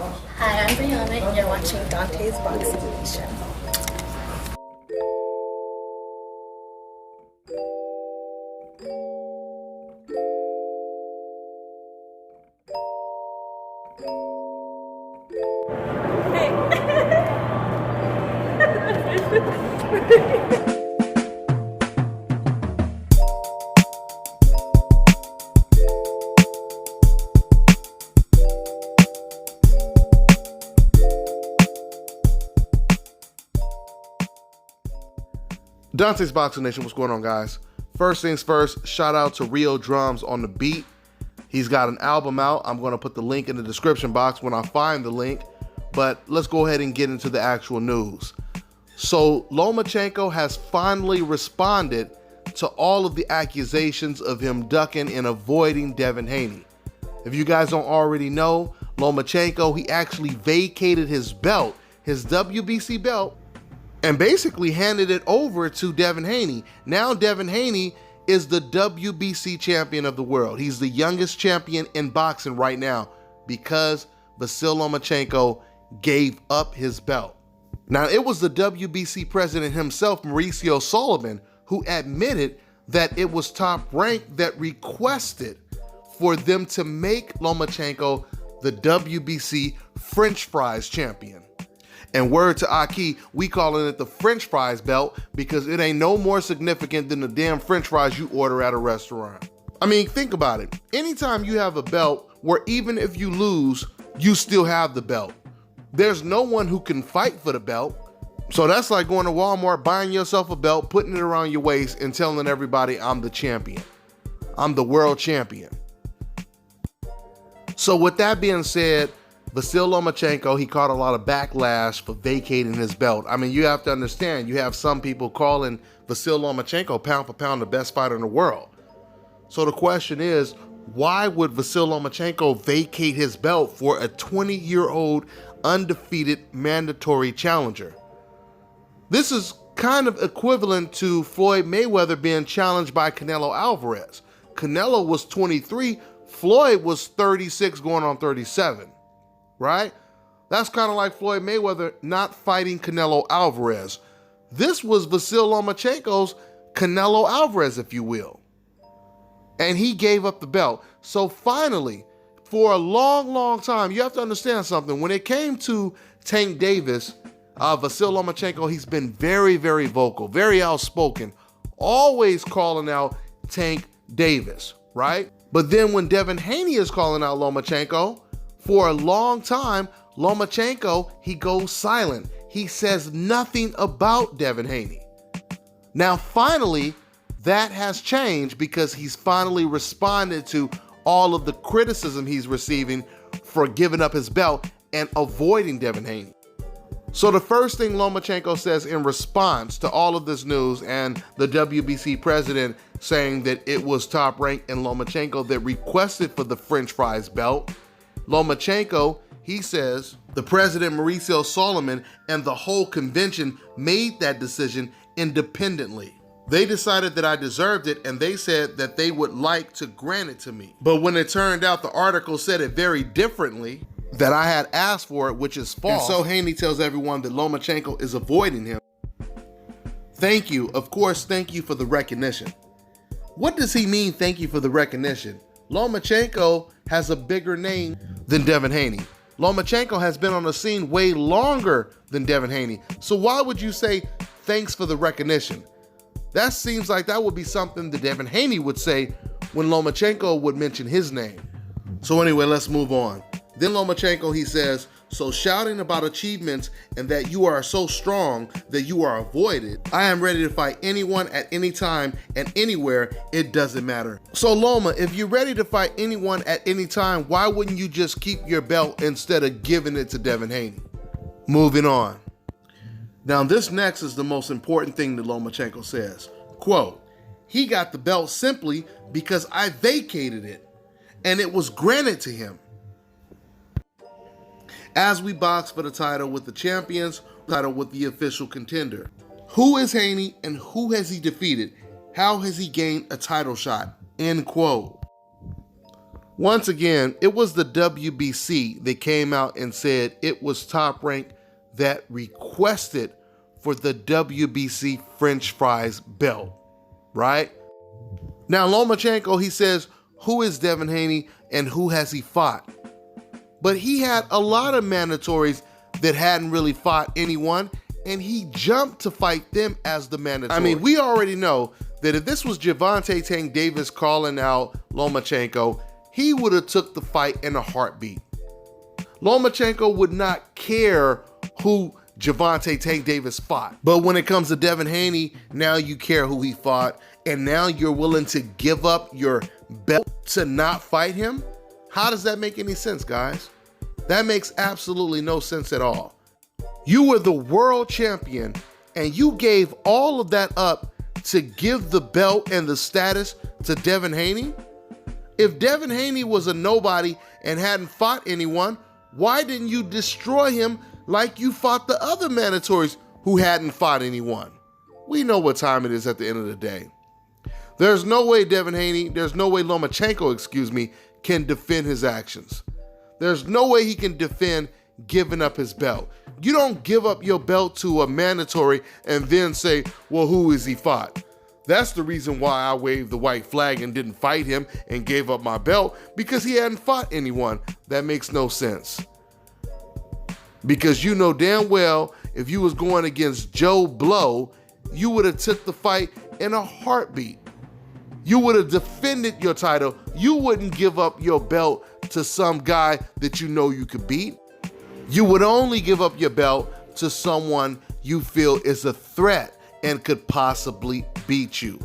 Hi, I'm Brianna, and you're watching Dante's Boxing Nation. Dante's Boxing Nation, what's going on, guys? First things first, shout out to Rio Drums on the beat. He's got an album out. I'm going to put the link in the description box when I find the link. But let's go ahead and get into the actual news. So Lomachenko has finally responded to all of the accusations of him ducking and avoiding Devin Haney. If you guys don't already know, Lomachenko, he actually vacated his belt, his WBC belt, and basically handed it over to Devin Haney. Now Devin Haney is the WBC champion of the world. He's the youngest champion in boxing right now because Vasil Lomachenko gave up his belt. Now, it was the WBC president himself, Mauricio Sullivan, who admitted that it was Top Rank that requested for them to make Lomachenko the WBC French fries champion. And word to Aki, we calling it the French fries belt because it ain't no more significant than the damn French fries you order at a restaurant. I mean, think about it. Anytime you have a belt where even if you lose, you still have the belt. There's no one who can fight for the belt. So that's like going to Walmart, buying yourself a belt, putting it around your waist and telling everybody I'm the champion. I'm the world champion. So with that being said, Vasil Lomachenko, he caught a lot of backlash for vacating his belt. I mean, you have to understand, you have some people calling Vasil Lomachenko pound for pound the best fighter in the world. So the question is, why would Vasil Lomachenko vacate his belt for a 20-year-old undefeated mandatory challenger? This is kind of equivalent to Floyd Mayweather being challenged by Canelo Alvarez. Canelo was 23, Floyd was 36 going on 37. Right? That's kind of like Floyd Mayweather not fighting Canelo Alvarez. This was Vasil Lomachenko's Canelo Alvarez, if you will. And he gave up the belt. So finally, for a long, long time, you have to understand something. When it came to Tank Davis, Vasil Lomachenko, he's been very, very vocal, very outspoken, always calling out Tank Davis, right? But then when Devin Haney is calling out Lomachenko, for a long time, Lomachenko, he goes silent. He says nothing about Devin Haney. Now, finally, that has changed because he's finally responded to all of the criticism he's receiving for giving up his belt and avoiding Devin Haney. So the first thing Lomachenko says in response to all of this news and the WBC president saying that it was Top Rank and Lomachenko that requested for the French fries belt, Lomachenko, he says, the president Mauricio Sullivan and the whole convention made that decision independently. They decided that I deserved it and they said that they would like to grant it to me. But when it turned out the article said it very differently, that I had asked for it, which is false. And so Haney tells everyone that Lomachenko is avoiding him. Thank you. Of course, thank you for the recognition. What does he mean, thank you for the recognition? Lomachenko has a bigger name than Devin Haney. Lomachenko has been on the scene way longer than Devin Haney. So why would you say thanks for the recognition? That seems like that would be something that Devin Haney would say when Lomachenko would mention his name. So anyway, let's move on. Then Lomachenko, he says, so shouting about achievements and that you are so strong that you are avoided, I am ready to fight anyone at any time and anywhere, it doesn't matter. So Loma, if you're ready to fight anyone at any time, why wouldn't you just keep your belt instead of giving it to Devin Haney? Moving on. Now this next is the most important thing that Lomachenko says. Quote, he got the belt simply because I vacated it and it was granted to him. As we box for the title with the champions, title with the official contender. Who is Haney and who has he defeated? How has he gained a title shot? End quote. Once again, it was the WBC that came out and said it was Top Rank that requested for the WBC French fries belt, right? Now, Lomachenko, he says, who is Devin Haney and who has he fought? But he had a lot of mandatories that hadn't really fought anyone, and he jumped to fight them as the mandatory. I mean, we already know that if this was Gervonta Tank Davis calling out Lomachenko, he would have took the fight in a heartbeat. Lomachenko would not care who Gervonta Tank Davis fought. But when it comes to Devin Haney, now you care who he fought, and now you're willing to give up your belt to not fight him? How does that make any sense, guys? That makes absolutely no sense at all. You were the world champion, and you gave all of that up to give the belt and the status to Devin Haney? If Devin Haney was a nobody and hadn't fought anyone, why didn't you destroy him like you fought the other mandatories who hadn't fought anyone? We know what time it is at the end of the day. There's no way Devin Haney, there's no way Lomachenko, can defend his actions. There's no way he can defend giving up his belt. You don't give up your belt to a mandatory and then say, well, who is he fought? That's the reason why I waved the white flag and didn't fight him and gave up my belt, because he hadn't fought anyone. That makes no sense. Because you know damn well if you was going against Joe Blow, you would have took the fight in a heartbeat. You would have defended your title. You wouldn't give up your belt to some guy that you know you could beat. You would only give up your belt to someone you feel is a threat and could possibly beat you.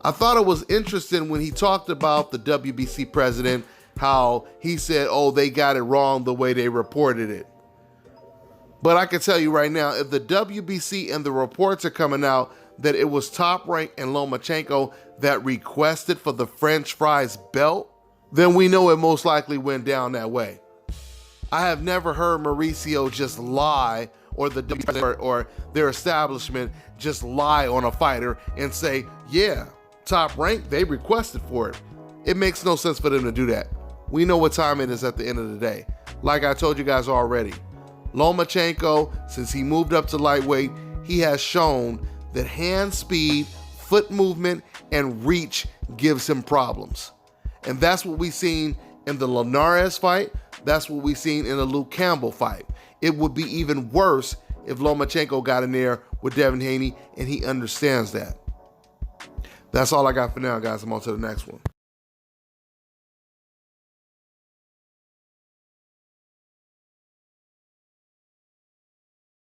I thought it was interesting when he talked about the WBC president, how he said, oh, they got it wrong the way they reported it. But I can tell you right now, if the WBC and the reports are coming out that it was Top Rank and Lomachenko that requested for the French fries belt, then we know it most likely went down that way. I have never heard Mauricio just lie, or or their establishment just lie on a fighter and say, yeah, Top Rank, they requested for it. It makes no sense for them to do that. We know what time it is at the end of the day. Like I told you guys already, Lomachenko, since he moved up to lightweight, he has shown that hand speed, foot movement, and reach gives him problems. And that's what we've seen in the Linares fight. That's what we've seen in the Luke Campbell fight. It would be even worse if Lomachenko got in there with Devin Haney, and he understands that. That's all I got for now, guys. I'm on to the next one.